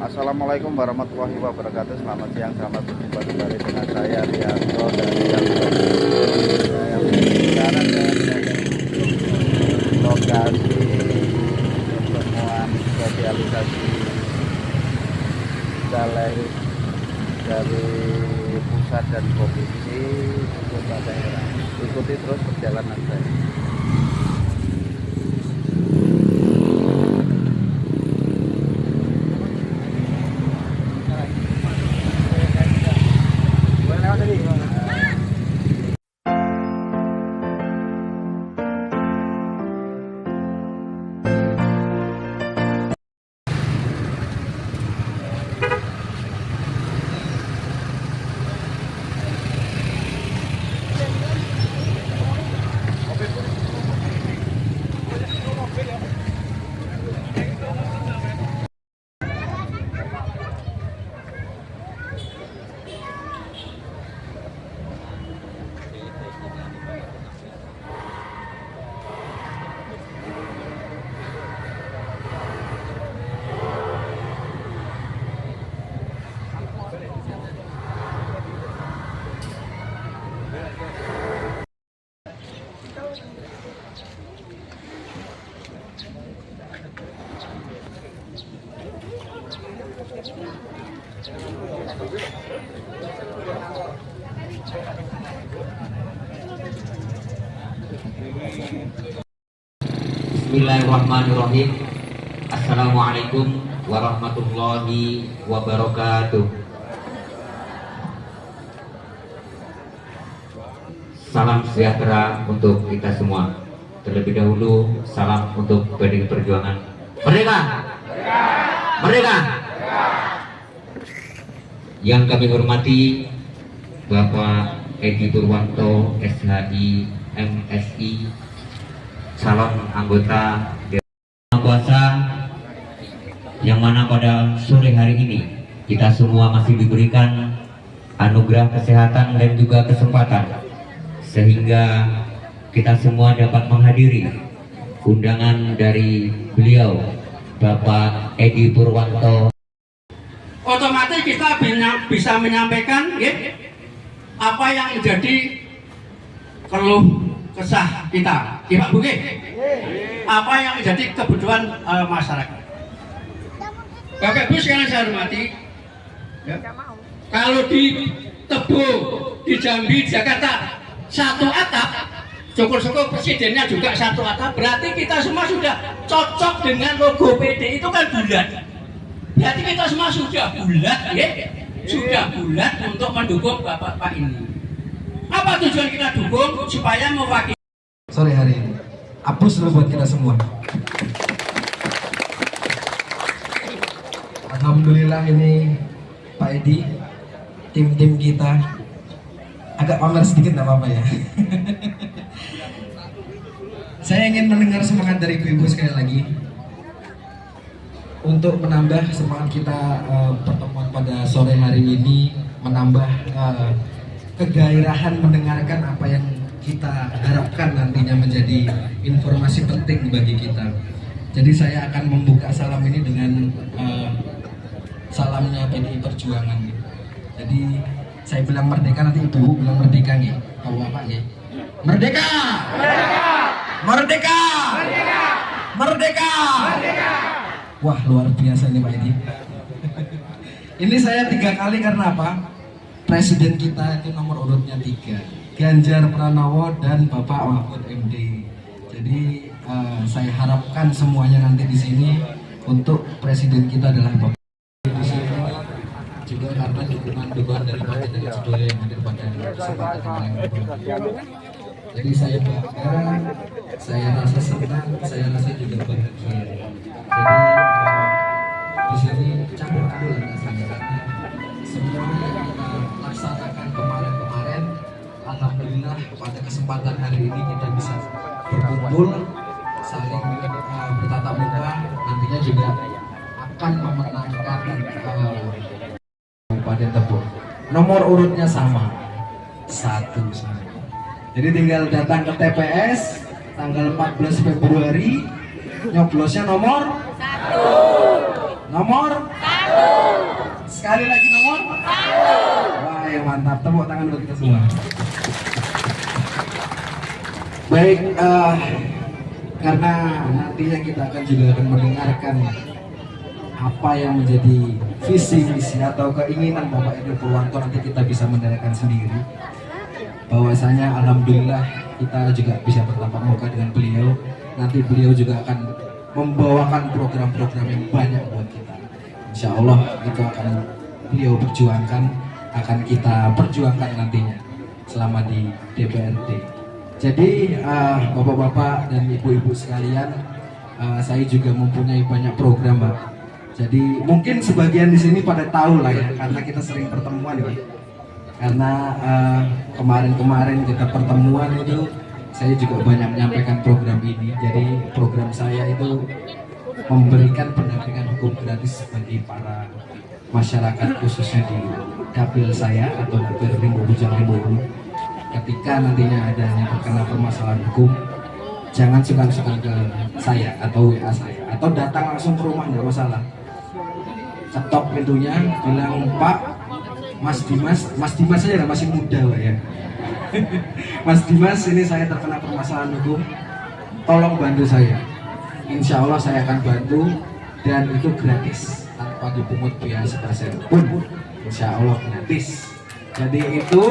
Assalamualaikum warahmatullahi wabarakatuh. Selamat siang, selamat berjumpa kembali dengan saya Rianto dari Jakarta. Saya sekarang di lokasi pertemuan sosialisasi balai dari pusat dan provinsi kota daerah. Ikuti terus perjalanan saya. Bismillahirrahmanirrahim. Assalamualaikum warahmatullahi wabarakatuh. Salam sejahtera untuk kita semua. Terlebih dahulu salam untuk PDI Perjuangan. Merdeka! Merdeka! Yang kami hormati Bapak Edi Purwanto, SHI, MSI, calon anggota Dewan Kuasa, yang mana pada sore hari ini kita semua masih diberikan anugerah kesehatan dan juga kesempatan sehingga kita semua dapat menghadiri undangan dari beliau Bapak Edi Purwanto. Otomatis kita bisa menyampaikan apa yang menjadi keluh kesah kita, Pak Buki, apa yang menjadi kebutuhan masyarakat. Bapak Ibu sekalian saya hormati, kalau di Tebo, di Jambi, Jakarta satu atap, syukur-syukur presidennya juga satu atap, berarti kita semua sudah cocok dengan logo PD itu kan bulat. Berarti kita semua sudah bulat, sudah bulat untuk mendukung Bapak ini. Apa tujuan kita dukung? Supaya mewakili sore hari ini. Apus dulu buat kita semua. Alhamdulillah ini Pak Edi, tim-tim kita agak pamer sedikit, nggak apa-apa ya. Saya ingin mendengar semangat dari ibu-ibu sekali lagi untuk menambah semangat kita pertemuan pada sore hari ini, menambah kegairahan mendengarkan apa yang kita harapkan nantinya menjadi informasi penting bagi kita. Jadi saya akan membuka salam ini dengan salamnya PDI Perjuangan. Jadi saya bilang merdeka, nanti ibu bilang merdeka nih. Tahu apa nih? Merdeka! Merdeka! Merdeka! Merdeka! Merdeka! Wah, luar biasa nih Pak Edi. Ini saya 3 kali karena apa? Presiden kita itu nomor urutnya 3, Ganjar Pranowo dan Bapak Mahfud MD. Jadi saya harapkan semuanya nanti di sini untuk presiden kita adalah Bapak. Di sini juga karena dukungan dari Partai dari Sedoyo yang hadir pada kesempatan yang berbahagia. Jadi saya bangga, saya rasa senang, saya rasa juga bahagia. Jadi di sini campur adul rasanya karena semua yang kita laksanakan kemarin-kemarin, alhamdulillah pada kesempatan hari ini kita bisa berkumpul, saling bertatap muka, nantinya juga akan memenangkan Kabupaten Tebo. Nomor urutnya sama, 1 sama. Jadi tinggal datang ke TPS tanggal 14 Februari, nyoblosnya nomor 1. Nomor 1. tangan buat kita semua. Baik, karena nantinya kita akan juga akan mendengarkan apa yang menjadi visi misi atau keinginan Bapak Edi Purwanto, nanti kita bisa mendengarkan sendiri. Bahwasanya alhamdulillah kita juga bisa bertatap muka dengan beliau. Nanti beliau juga akan membawakan program-program yang banyak buat kita. Insya Allah itu akan beliau perjuangkan, akan kita perjuangkan nantinya selama di DPRD. Jadi bapak-bapak dan ibu-ibu sekalian, saya juga mempunyai banyak program, Mbak. Jadi mungkin sebagian di sini pada tahu lah ya, karena kita sering pertemuan ya. Karena kemarin-kemarin kita pertemuan itu saya juga banyak menyampaikan program ini. Jadi program saya itu memberikan pendampingan hukum gratis bagi para masyarakat, khususnya di dapil saya atau dapil Rimbo Bujang Rimbo Hulu. Ketika nantinya ada yang terkena permasalahan hukum, jangan sungkan-sungkan ke saya atau WA saya, atau datang langsung ke rumah, nggak masalah. Ketok pintunya, bilang, Pak, Mas Dimas aja lah, masih muda Pak ya. Mas Dimas, ini saya terkena permasalahan hukum, tolong bantu saya. Insya Allah saya akan bantu, dan itu gratis tanpa dipungut biaya sepersen pun. Insya Allah gratis. Jadi itu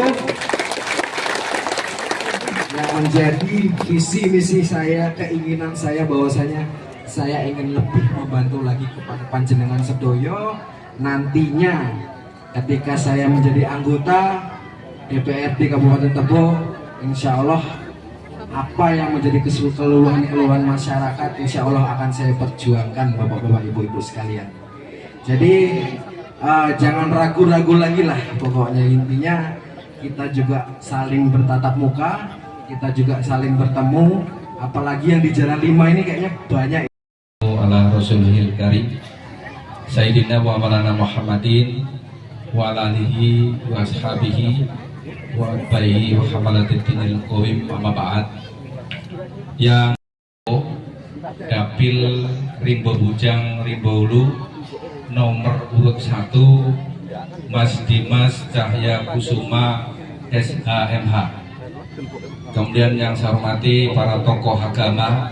yang menjadi visi misi saya, keinginan saya, bahwasanya saya ingin lebih membantu lagi kepada panjenengan sedoyo. Nantinya ketika saya menjadi anggota DPRD Kabupaten Tebo, insya Allah apa yang menjadi keluhan masyarakat, insya Allah akan saya perjuangkan bapak-bapak, ibu-ibu sekalian. Jadi jangan ragu-ragu lagi lah, pokoknya intinya kita juga saling bertatap muka, kita juga saling bertemu, apalagi yang di Jalan 5 ini kayaknya banyak. Ala Rasulil Karim Sayyidina wa Maulana Muhammadin wa ala alihi wa ashabihi wa atbaihi wa hamalatil dinil qawim, amma ba'd. Yang dapil Rimbo Bujang Rimbo Hulu nomor urut 1 Mas Dimas Cahya Kusuma SHMH. Kemudian yang saya hormati para tokoh agama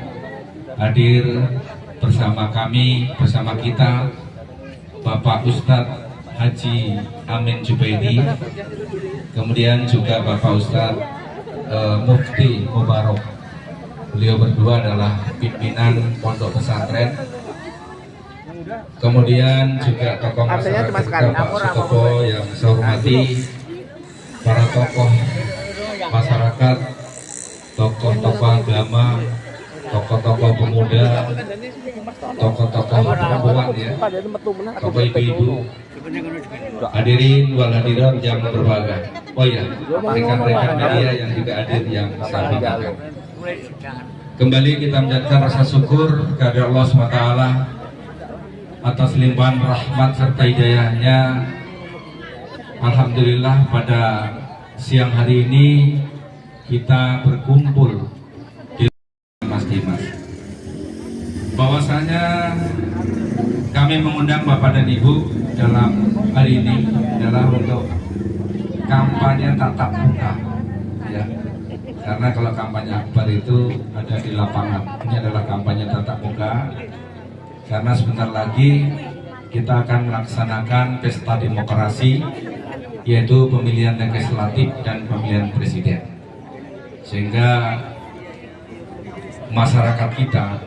hadir bersama kami, bersama kita, Bapak Ustadz Haji Amin Jubaidi, kemudian juga Bapak Ustadz Mufti Mubarok. Beliau berdua adalah pimpinan pondok pesantren. Kemudian juga tokoh masyarakat Bapak Sutopo yang saya hormati, para tokoh masyarakat, tokoh-tokoh agama, tokoh-tokoh pemuda, tokoh-tokoh perempuan ya, tokoh ibu-ibu, hadirin wal hadirat yang berbahagia. Oh ya, rekan-rekan media yang juga hadir yang saya banggakan. Kembali kita menjadikan rasa syukur kepada Allah SWT atas limpahan rahmat serta hidayahnya. Alhamdulillah pada siang hari ini kita berkumpul di Mas Dimas. Bahwasanya kami mengundang Bapak dan Ibu dalam hari ini adalah untuk kampanye tatap muka, ya. Karena kalau kampanye akbar itu ada di lapangan, ini adalah kampanye tatap muka. Karena sebentar lagi kita akan melaksanakan pesta demokrasi, yaitu pemilihan legislatif dan pemilihan presiden. Sehingga masyarakat kita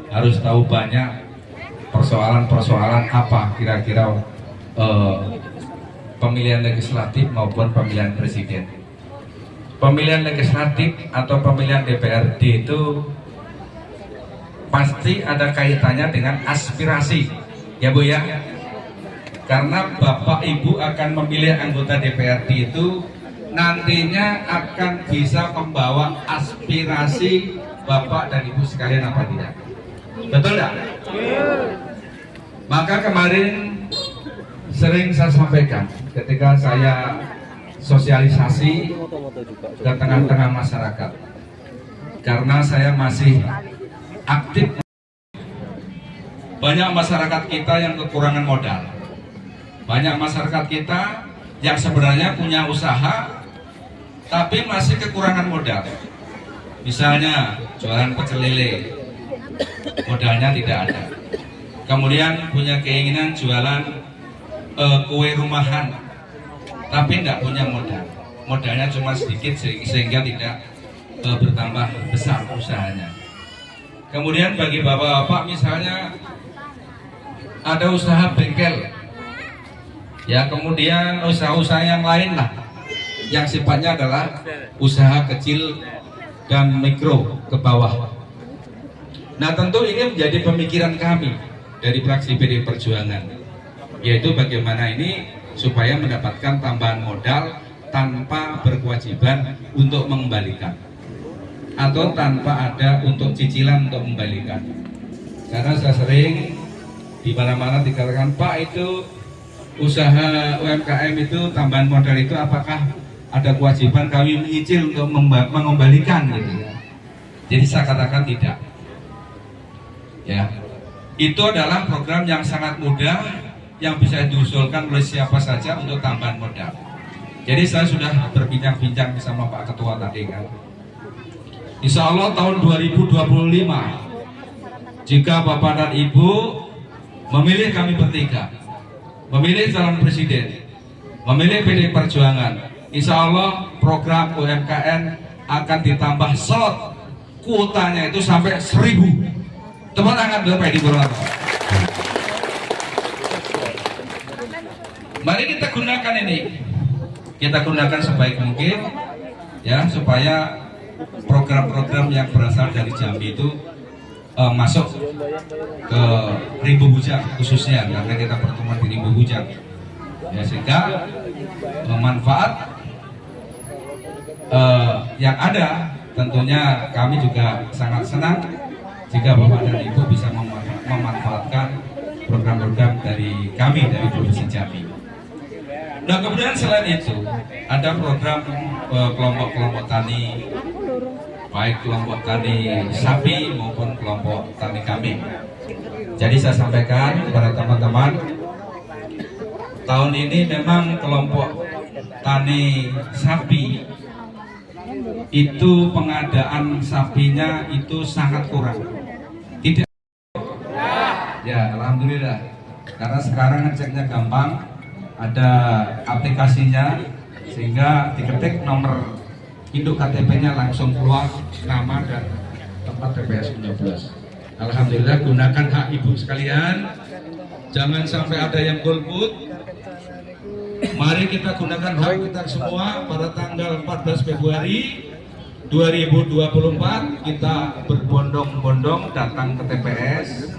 harus tahu banyak persoalan-persoalan apa kira-kira pemilihan legislatif maupun pemilihan presiden. Pemilihan legislatif atau pemilihan DPRD itu pasti ada kaitannya dengan aspirasi, ya Bu ya. Karena Bapak Ibu akan memilih anggota DPRD itu nantinya akan bisa membawa aspirasi Bapak dan Ibu sekalian, apa tidak? Betul tidak? Maka kemarin sering saya sampaikan ketika saya sosialisasi ke tengah-tengah masyarakat, karena saya masih aktif. Banyak masyarakat kita yang kekurangan modal, banyak masyarakat kita yang sebenarnya punya usaha tapi masih kekurangan modal. Misalnya jualan pecel lele, modalnya tidak ada. Kemudian punya keinginan jualan kue rumahan, tapi tidak punya modal. Modalnya cuma sedikit sehingga tidak bertambah besar usahanya. Kemudian bagi bapak-bapak misalnya ada usaha bengkel, ya, kemudian usaha-usaha yang lain lah, yang sifatnya adalah usaha kecil dan mikro ke bawah. Nah, tentu ini menjadi pemikiran kami dari fraksi PD Perjuangan, yaitu bagaimana ini supaya mendapatkan tambahan modal tanpa berkewajiban untuk mengembalikan atau tanpa ada untuk cicilan untuk membalikan. Karena saya sering di mana-mana dikatakan, Pak, itu usaha UMKM itu tambahan modal itu apakah ada kewajiban kami menyicil untuk mengembalikan gitu ya. Jadi saya katakan tidak. Ya. Itu adalah program yang sangat mudah yang bisa diusulkan oleh siapa saja untuk tambahan modal. Jadi saya sudah berbincang-bincang sama Pak Ketua tadi kan. Insya Allah tahun 2025 jika Bapak dan Ibu memilih kami bertiga, memilih calon presiden, memilih PD Perjuangan, insya Allah program UMKM akan ditambah slot, kuotanya itu sampai 1000. Tepuk tangan dulu Pak Edi Purwanto. Mari kita gunakan ini, kita gunakan sebaik mungkin ya, supaya program-program yang berasal dari Jambi itu masuk ke Rimbu Bujang khususnya, karena kita pertemuan di Rimbu Bujang ya, sehingga manfaat yang ada tentunya kami juga sangat senang jika Bapak dan Ibu bisa memanfaatkan program-program dari kami dari Provinsi Jambi. Nah, kemudian selain itu ada program kelompok-kelompok tani, baik kelompok tani sapi maupun kelompok tani kambing. Jadi saya sampaikan kepada teman-teman, tahun ini memang kelompok tani sapi itu pengadaan sapinya itu sangat kurang. Tidak. Ya, alhamdulillah. Karena sekarang ngeceknya gampang, ada aplikasinya, sehingga diketik nomor induk KTP-nya langsung keluar nama dan tempat TPS 19. Alhamdulillah, gunakan hak ibu sekalian, jangan sampai ada yang golput. Mari kita gunakan hak kita semua. Pada tanggal 14 Februari 2024 kita berbondong-bondong datang ke TPS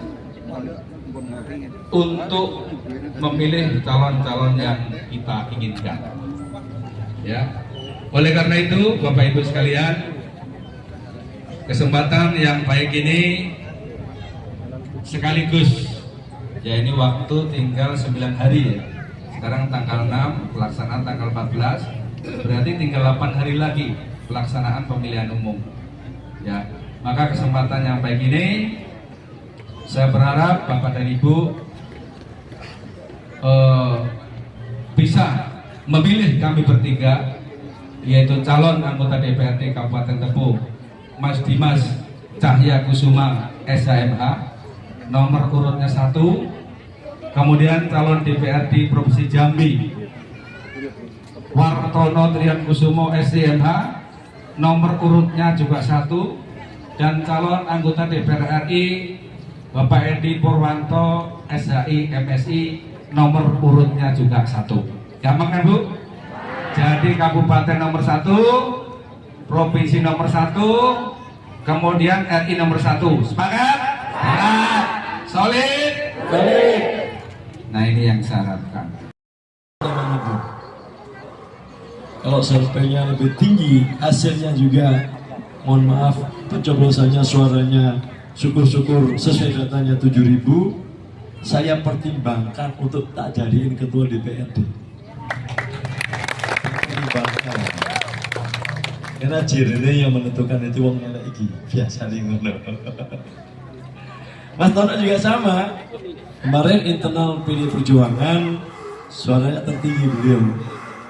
untuk memilih calon-calon yang kita inginkan. Ya. Oleh karena itu, Bapak Ibu sekalian, kesempatan yang baik ini sekaligus, ya ini waktu tinggal 9 hari ya. Sekarang tanggal 6, pelaksanaan tanggal 14, berarti tinggal 8 hari lagi pelaksanaan pemilihan umum. Ya, maka kesempatan yang baik ini, saya berharap Bapak dan Ibu bisa memilih kami bertiga, yaitu calon anggota DPRD Kabupaten Tebo, Mas Dimas Cahya Kusuma SHMH, nomor urutnya 1. Kemudian calon DPRD Provinsi Jambi, Wartono Trian Kusumo SCMH, nomor urutnya juga 1. Dan calon anggota DPR RI Bapak Edi Purwanto SHI MSI, nomor urutnya juga 1. Gampang kan Bu? Jadi kabupaten nomor 1, provinsi nomor 1, kemudian RI nomor 1. Sepakat? Sepakat. Solid? Solid. Nah, ini yang saya harapkan. Kalau surveinya lebih tinggi, hasilnya juga, mohon maaf, pencoblosannya suaranya syukur-syukur sesuai datanya 7.000, saya pertimbangkan untuk tak jadiin ketua DPRD. Pertimbangkan. Karena jirene yang menentukan itu wong elek iki, biasa ngono. Mas Tono juga sama. Kemarin internal PD Perjuangan suaranya tertinggi beliau.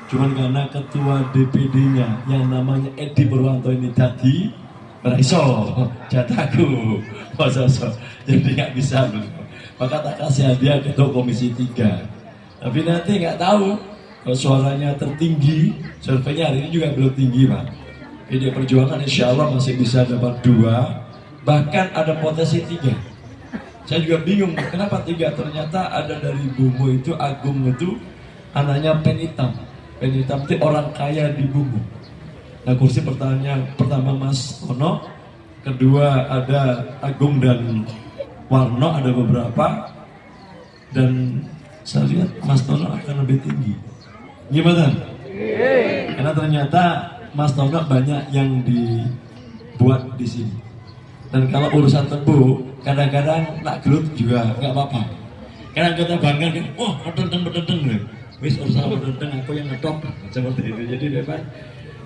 Cuman karena ketua DPD-nya yang namanya Edi Purwanto ini tadi beraiso jatahku, jadi nggak bisa beliau. Maka tak kasih hadiah ketua Komisi 3. Tapi nanti nggak tahu kalau suaranya tertinggi, surveinya hari ini juga belum tinggi Pak. PD Perjuangan insya Allah masih bisa dapat 2, bahkan ada potensi 3. Saya juga bingung kenapa 3, ternyata ada dari Bungu itu, Agung itu anaknya Penitam. Penitam itu orang kaya di Bungu. Nah kursi pertama Mas Tono, kedua ada Agung dan Warno, ada beberapa, dan saya lihat Mas Tono akan lebih tinggi. Gimana? Karena ternyata Mas Tono banyak yang dibuat di sini. Dan kalau urusan tebu, kadang-kadang tak gelut juga nggak apa-apa. Kadang kita bangga kan, oh pedenteng, wis urusan pedenteng aku yang ngetop seperti itu. Jadi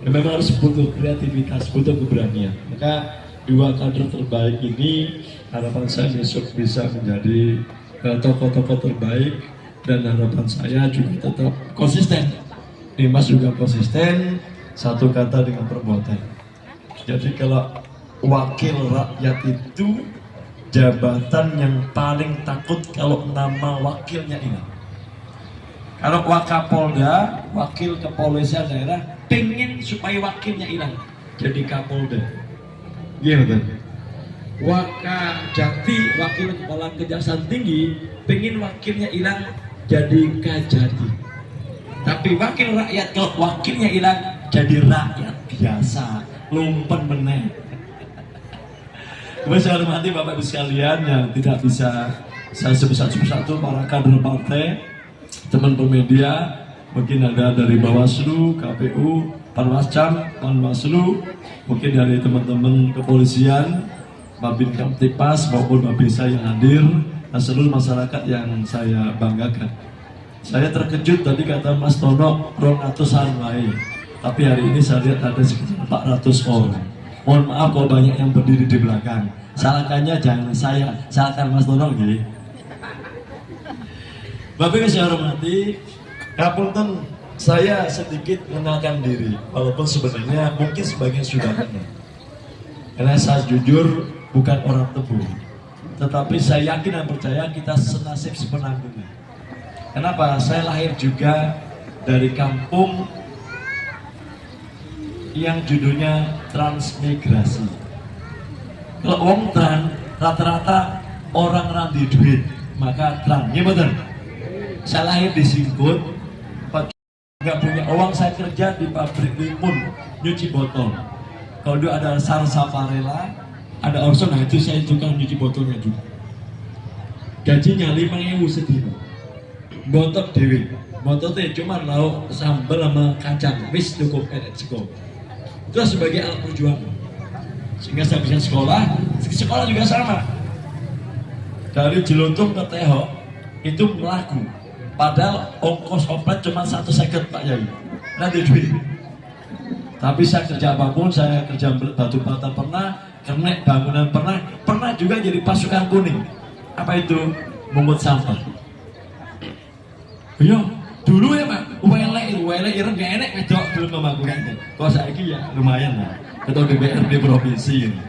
memang harus butuh kreativitas, butuh keberanian. Maka 2 kader terbaik ini harapan saya besok bisa menjadi tokoh-tokoh terbaik, dan harapan saya juga tetap konsisten. Dimas juga konsisten, satu kata dengan perbuatan. Jadi kalau wakil rakyat itu jabatan yang paling takut kalau nama wakilnya hilang. Kalau Wakapolda, wakil kepolisian daerah, pengen supaya wakilnya hilang, jadi Kapolda. Gitu. Wakajati, wakil kepala Kejaksaan Tinggi, pengen wakilnya hilang, jadi Kajati. Tapi wakil rakyat, kalau wakilnya hilang, jadi rakyat biasa, lumpen meneh. Saya hormati Bapak Ibu sekalian yang tidak bisa saya sebut satu-satu, para kader partai, teman pemedia, mungkin ada dari Bawaslu, KPU, Panwaslu, mungkin dari teman-teman kepolisian, Babin Kamtipas maupun Babinsa yang hadir, dan seluruh masyarakat yang saya banggakan. Saya terkejut tadi kata Mas Tono 200-an wae, tapi hari ini saya lihat ada sekitar 400 orang. Mohon maaf kalau banyak yang berdiri di belakang. Salahkannya jangan saya, salahkan Mas Tono gitu. Bapak Ibu saya hormati, Kapunten, saya sedikit mengenalkan diri, walaupun sebenarnya mungkin sebagian sudah kenal. Karena saya jujur bukan orang Tebu, tetapi saya yakin dan percaya kita senasib sepenanggungan. Kenapa? Saya lahir juga dari kampung yang judulnya transmigrasi. Kalau orang trans, rata-rata orang randi duit, maka trans. Ya betul. Saya lahir di Singkut, nggak punya uang, saya kerja di pabrik limun, nyuci botol. Kalau dulu ada Sarsaparilla, ada Orson, nah itu saya tukang nyuci botolnya juga. Gajinya 5.000 sedina. Botok dewi, botok itu cuma lauk sambal sama kacang, wis cukup cukup. Itu sebagai alat perjuangan. Sehingga saya bisa sekolah juga sama. Dari Jeluntung ke Teho itu melaku. Padahal ongkos oplet cuma 1 second Pak Yai. Nanti duit. Tapi saya kerja apapun, saya kerja batu bata pernah, kernek bangunan pernah juga jadi pasukan kuning. Apa itu? Mungut sampah. Iya, dulu ya Pak, welek ireng gak enak wedok belum memakukannya. Kalau saiki ya lumayan lah, ketua DPRD provinsi ini.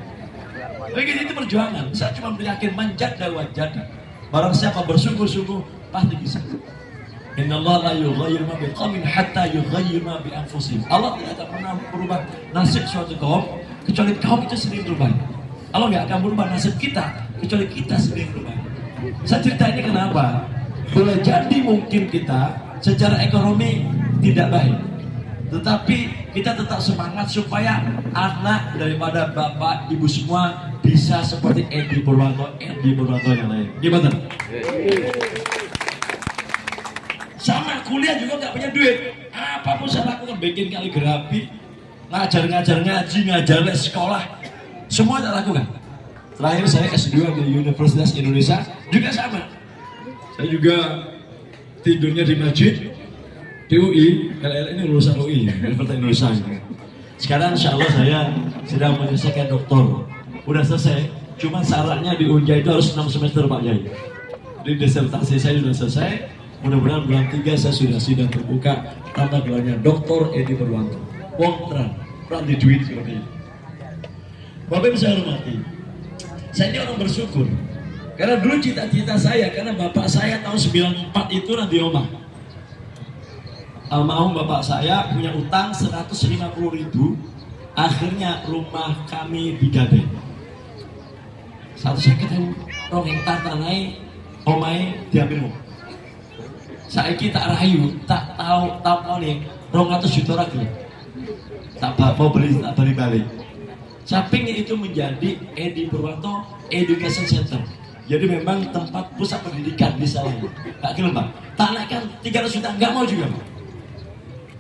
Begini itu perjuangan, saya cuma yakin manjat dan wajada. Barang siapa bersungguh-sungguh pasti bisa. Innallaha la yughayyiru ma biqaumin hatta yughayyiru ma bi anfusihim. Allah tidak akan pernah merubah nasib suatu kaum kecuali kaum itu sendiri berubah. Allah nggak akan merubah nasib kita kecuali kita sendiri berubah. Saya cerita ini kenapa? Boleh jadi mungkin kita secara ekonomi tidak baik, tetapi kita tetap semangat supaya anak daripada bapak ibu semua bisa seperti Edi Purwanto yang lain. Gimana? Sama kuliah juga nggak punya duit. Apapun saya lakukan, bikin kaligrafi, ngajar ngaji, ngajar les sekolah, semua saya lakukan. Terakhir saya S2 di Universitas Indonesia juga sama. Saya juga tidurnya di masjid, di UI, LL ini lulusan UI, Universitas Indonesia. Sekarang insya Allah saya sedang menyelesaikan doktor. Udah selesai, cuma syaratnya di Unja itu harus 6 semester Pak Yai. Jadi disertasi saya sudah selesai, Mudah-mudahan bulan 3 saya sudah sidang terbuka tanda gelarnya Dr. Edi Purwanto. Wong teran di duit seperti ini. Bapak Ibu saya hormati, saya ini orang bersyukur karena dulu cita-cita saya, karena bapak saya tahun 94 itu nanti omah. Almarhum bapak saya punya utang 150.000, akhirnya rumah kami digadai. 150.000 rong hektar tanah omai diambil. Saiki tak rayu, tak tahu nih 200 juta lagi. Tak mau beli, tak balik. Samping itu menjadi Edi Purwanto Education Center. Jadi memang tempat pusat pendidikan di sana. Gak kira Pak. Tak naikkan 300 juta, nggak mau juga Pak.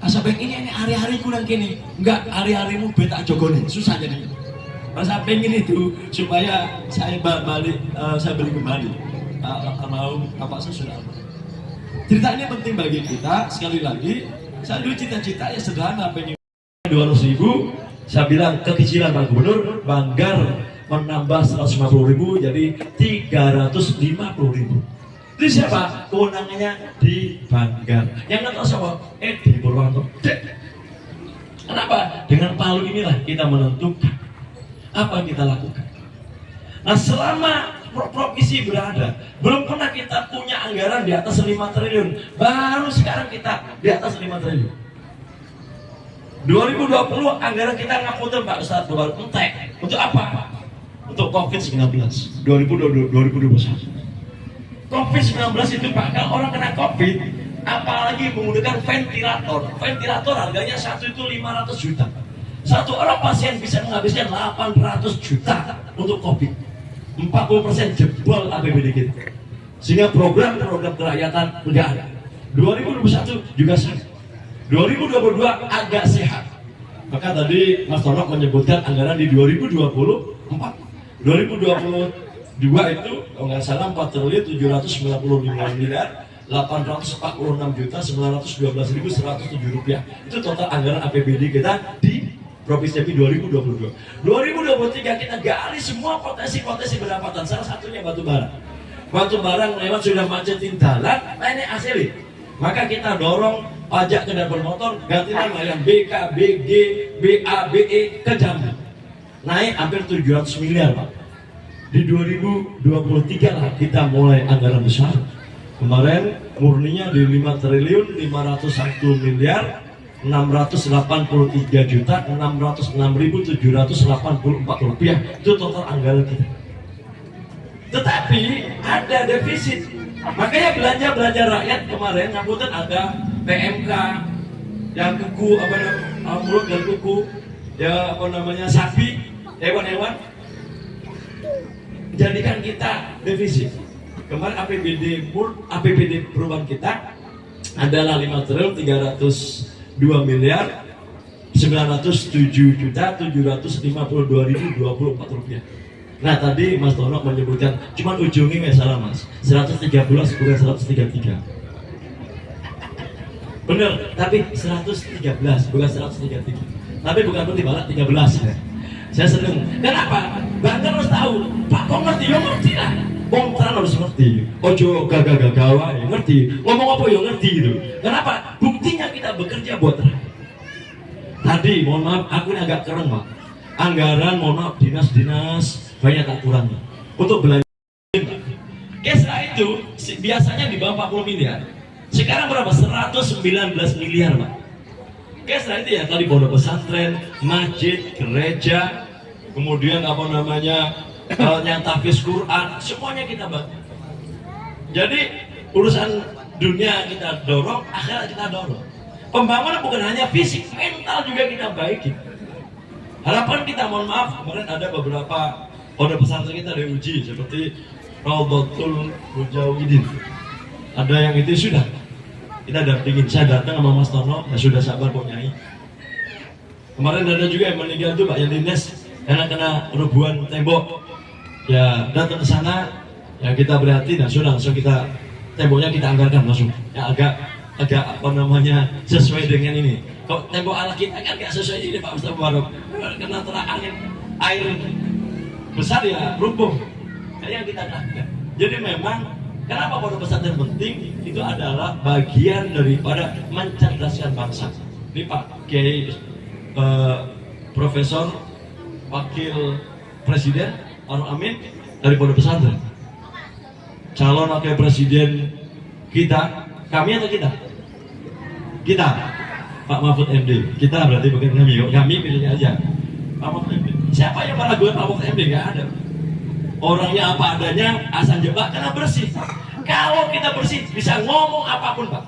Sampai ini hari-hari kurang gini, nggak hari-harimu beta jogoni, susah jadi. Masa pengen itu supaya saya balik, saya beli kembali. Mau apa saya sudah. Cerita ini penting bagi kita. Sekali lagi, saya dulu cita-cita ya sederhana, pengen 200.000. Saya bilang ke kecilan Pak Gubernur, Banggar menambah 150.000 jadi 350.000. Itu siapa? Kewenangannya di Banggar. Yang nggak tahu siapa? Edi Purwanto. Kenapa? Dengan palu inilah kita menentukan apa yang kita lakukan. Nah, selama provinsi berada, belum pernah kita punya anggaran di atas 5 triliun. Baru sekarang kita di atas 5 triliun. 2020 anggaran kita ngapunten Pak Ustadz baru entek. Untuk apa? Untuk COVID-19 2021. COVID-19 itu Pak, kalau orang kena COVID, apalagi menggunakan ventilator. Ventilator harganya satu itu 500 juta. Satu orang pasien bisa menghabiskan 800 juta untuk COVID. 40% jebol APBD kita. Sehingga program kerakyatan enggak ada. 2021 juga sama. 2022 agak sehat. Maka tadi Mas Tonok menyebutkan anggaran di 2024. 2022 itu kalau nggak salah 4.795 miliar 846.912.107 rupiah. Itu total anggaran APBD kita di Provinsi Jambi 2022. 2023 kita gali semua potensi-potensi pendapatan. Salah satunya batu bara. Batu bara lewat sudah macetin jalan, nah ini asli. Maka kita dorong pajak kendaraan bermotor ganti nama yang BK, BG, BA, BE ke Jambi. Naik hampir 700 miliar Pak. Di 2023 lah kita mulai anggaran besar. Kemarin murninya di 5 triliun 501 miliar 683 juta 606.784 rupiah. Itu total anggaran kita. Tetapi ada defisit. Makanya belanja rakyat kemarin ngapunten ada PMK yang kuku mulut dan kuku ya sapi, hewan-hewan, jadikan kita defisit. Kemarin APBD perubahan kita adalah 5 triliun 302 miliar 907.752.024 rupiah. Nah tadi Mas Tonok menyebutkan cuman ujungnya nggak salah Mas, 113 bukan 133. Bener, tapi 113 bukan 133. Tapi bukan berarti malah 13 ya. Saya seneng. Kenapa? Bangga harus tahu. Pak kok ngerti? Ya ngerti lah. Wong tenan harus ngerti. Ojo gagah-gagawa ya ngerti. Ngomong apa ya ngerti gitu. Kenapa? Buktinya kita bekerja buat rakyat. Tadi mohon maaf aku ini agak keren Pak. Anggaran mohon maaf dinas-dinas banyak tak kurangi untuk belanja. Setelah itu biasanya di bawah 40 miliar. Sekarang berapa? 119 miliar Pak. Setelah itu ya tadi pondok pesantren, masjid, gereja, kemudian yang tahfiz Quran, semuanya kita bantu. Jadi urusan dunia kita dorong, akhirat kita dorong. Pembangunan bukan hanya fisik, mental juga kita baiki. Harapan kita, mohon maaf, kemarin ada beberapa pondok pesantren kita diuji seperti Raudhatul Mujawidin. Ada yang itu sudah kita dampingin. Saya datang sama Mas Tono, ya sudah sabar Pak Nyai. Kemarin ada juga yang meninggal itu Pak Yandines karena kena rubuhan tembok. Ya datang ke sana, ya kita berhati, nah sudah langsung kita temboknya kita anggarkan langsung. Ya agak sesuai dengan ini. Kok tembok ala kita kan gak sesuai ini Pak Ustaz Mubarok. Kena terang air besar ya rubuh. Yang kita lakukan. Jadi memang Kenapa pondok pesantren penting? Itu adalah bagian daripada mencerdaskan bangsa. Ini Pak Kiai Profesor Wakil Presiden Maruf Amin dari pondok pesantren. Calon wakil presiden kita, kami atau kita? Kita, Pak Mahfud MD. Kita berarti bukan kami pilihnya aja. Pak Mahfud MD. Siapa yang meragukan Pak Mahfud MD? Nggak ada. Orangnya apa adanya, asal jebak karena bersih. Kalau kita bersih, bisa ngomong apapun Pak.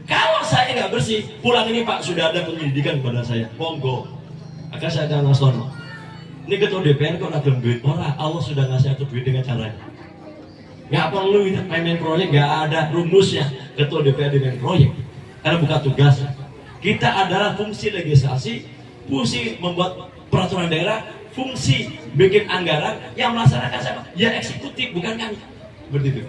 Kalau saya nggak bersih, pulang ini Pak sudah ada penyelidikan kepada saya. Monggo. Akan saya akan nasono. Ini ketua DPR kok ada duit orang. Allah sudah ngasih aku duit dengan caranya. Nggak perlu main proyek, nggak ada rumusnya ketua DPR main proyek. Karena bukan tugas. Kita adalah fungsi legislasi, fungsi membuat peraturan daerah, fungsi bikin anggaran, yang melaksanakan siapa? Ya eksekutif, bukan kami. Seperti itu.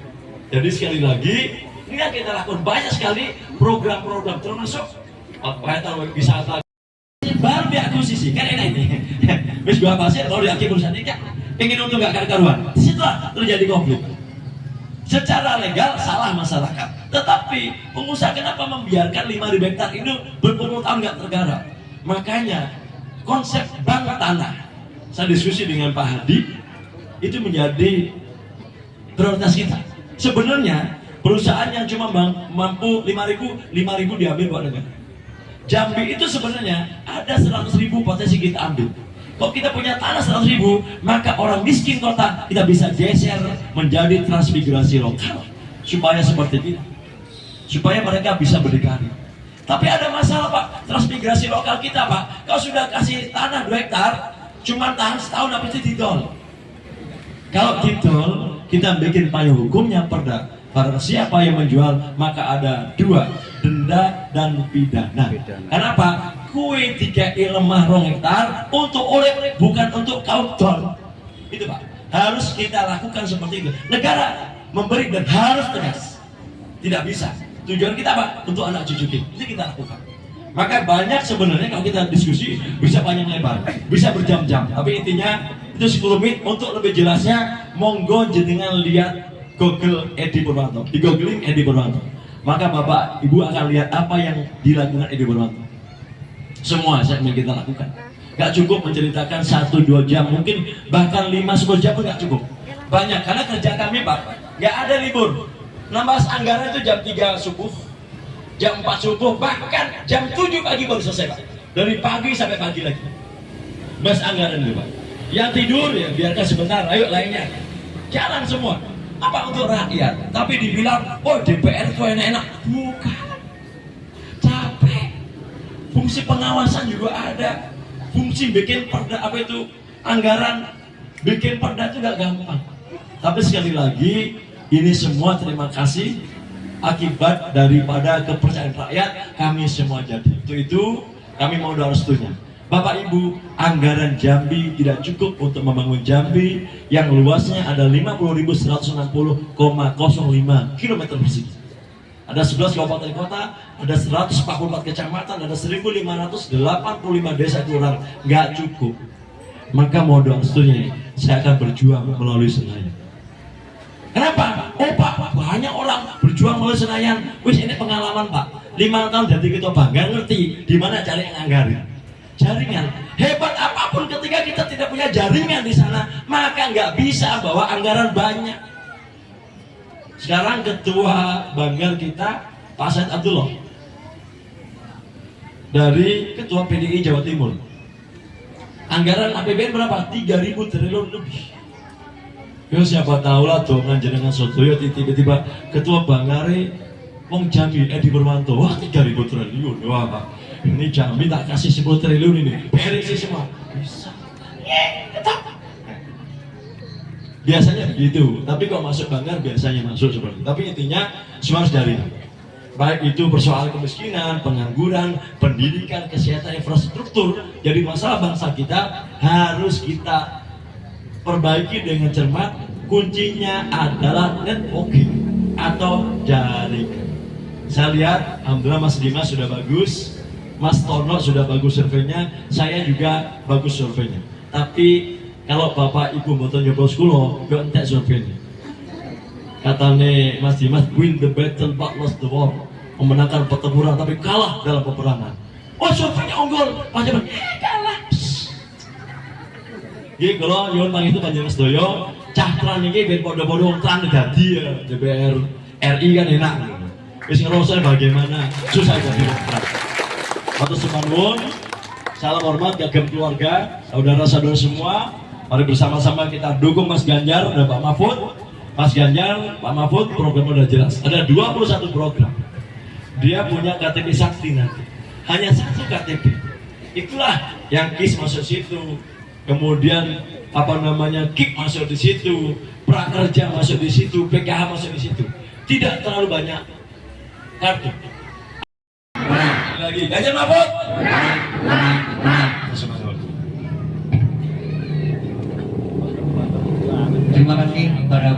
Jadi sekali lagi, ini yang kita lakukan banyak sekali program-program, termasuk wisata. Baru diakuisisi, kan enak ini. Wis gua pasir kalau diakui perusahaan ini kan ingin untung nggak karuan. Disitulah terjadi konflik. Secara legal salah masyarakat, tetapi pengusaha kenapa membiarkan 5.000 hektar itu berpuluh tahun nggak tergarap? Makanya konsep bank tanah, saya diskusi dengan Pak Hadi, itu menjadi prioritas kita. Sebenarnya perusahaan yang cuma mampu 5.000 diambil buat negara. Jambi itu sebenarnya ada 100.000 potensi kita ambil. Kalau kita punya tanah 100.000, maka orang miskin kota kita bisa geser menjadi transmigrasi lokal supaya seperti itu, supaya mereka bisa berdikari. Tapi ada masalah Pak, transmigrasi lokal kita Pak, kalau sudah kasih tanah 2 hektar, cuma tahan setahun habis itu ditol. Kalau ditol, kita bikin payung hukumnya perda. Barang siapa yang menjual, maka ada 2, denda dan pidana. Kenapa? Kue 3 lemah 2 hektar untuk oleh, bukan untuk kaum tol. Itu Pak, harus kita lakukan seperti itu. Negara memberi dan harus tegas. Tidak bisa. Tujuan kita Pak, untuk anak cucu kita. Itu kita lakukan. Maka banyak sebenarnya kalau kita diskusi bisa panjang lebar, bisa berjam-jam. Tapi intinya itu 10 menit. Untuk lebih jelasnya, monggo jenengan lihat Google Edi Purwanto. Di googling Edi Purwanto. Maka Bapak Ibu akan lihat apa yang dilakukan Edi Purwanto. Semua segmen kita lakukan. Gak cukup menceritakan 1-2 jam, mungkin bahkan 5-10 jam pun gak cukup. Banyak, karena kerja kami Pak, gak ada libur. Nambah anggaran itu jam 3 subuh, jam 4 subuh, bahkan jam 7 pagi baru selesai Pak. Dari pagi sampai pagi lagi. Mas anggaran itu Pak. Yang tidur ya biarkan sebentar, ayo lainnya. Jalan semua. Apa untuk rakyat? Tapi dibilang, oh DPR itu enak-enak. Bukan. Capek. Fungsi pengawasan juga ada. Fungsi bikin perda, apa itu, anggaran bikin perda itu gak gampang. Tapi sekali lagi, ini semua terima kasih akibat daripada kepercayaan rakyat, kami semua jadi. Itu kami mau doa restunya. Bapak Ibu, anggaran Jambi tidak cukup untuk membangun Jambi yang luasnya ada 50.160,05 km persegi. Ada 11 kabupaten kota, ada 144 kecamatan, ada 1.585 desa kelurahan, nggak cukup. Maka mau doa restunya, saya akan berjuang melalui Senayan. Kenapa? Oh Pak, banyak orang berjuang melalui Senayan. Wis ini pengalaman Pak, 5 tahun jadi ketua bank, nggak ngerti di mana cari anggaran. Jaringan hebat apapun ketika kita tidak punya jaringan di sana, maka nggak bisa bawa anggaran banyak. Sekarang ketua Banggar kita Pak Said Abdullah dari ketua PDI Jawa Timur, anggaran APBN berapa? 3.000 triliun lebih. Ya siapa tahu lah dongan jenengan Sotoyo tiba-tiba ketua Bangare wong Jambi Edi Purwanto, wah 3.000 triliun, wah Pak. Ini Jambi tak kasih 10 triliun ini, beres semua. Bisa. Biasanya begitu, tapi kalau masuk Banggar biasanya masuk seperti itu. Tapi intinya semua harus dari. Baik itu persoalan kemiskinan, pengangguran, pendidikan, kesehatan, infrastruktur. Jadi masalah bangsa kita harus kita perbaiki dengan cermat. Kuncinya adalah networking atau jaringan. Saya lihat, alhamdulillah Mas Dimas sudah bagus. Mas Tono sudah bagus surveinya, saya juga bagus surveinya. Tapi kalau Bapak Ibu mau nyoblos kulo, yo entek surveinya. katanya Mas Dimas, win the battle but lost the war, memenangkan pertempuran tapi kalah dalam peperangan. Oh surveinya unggul, panjang kalah. Gini kalau nyuwun pangistu panjenengan sedaya, cakran ini ben podo-podo wong tran dadi ya DPR RI kan enak. Wis ngerasa bagaimana susah jadi demokrat. Matur suwun, salam hormat kagem keluarga, saudara-saudara semua. Mari bersama-sama kita dukung Mas Ganjar dan Pak Mahfud. Mas Ganjar, Pak Mahfud, programnya udah jelas. Ada 21 program. Dia punya KTP sakti nanti. Hanya satu KTP. Itulah yang KIS masuk situ. Kemudian apa namanya KIP masuk di situ, prakerja masuk di situ, PKH masuk di situ. Tidak terlalu banyak kartu. Lagi, Ganjar Mahfud. Terima kasih para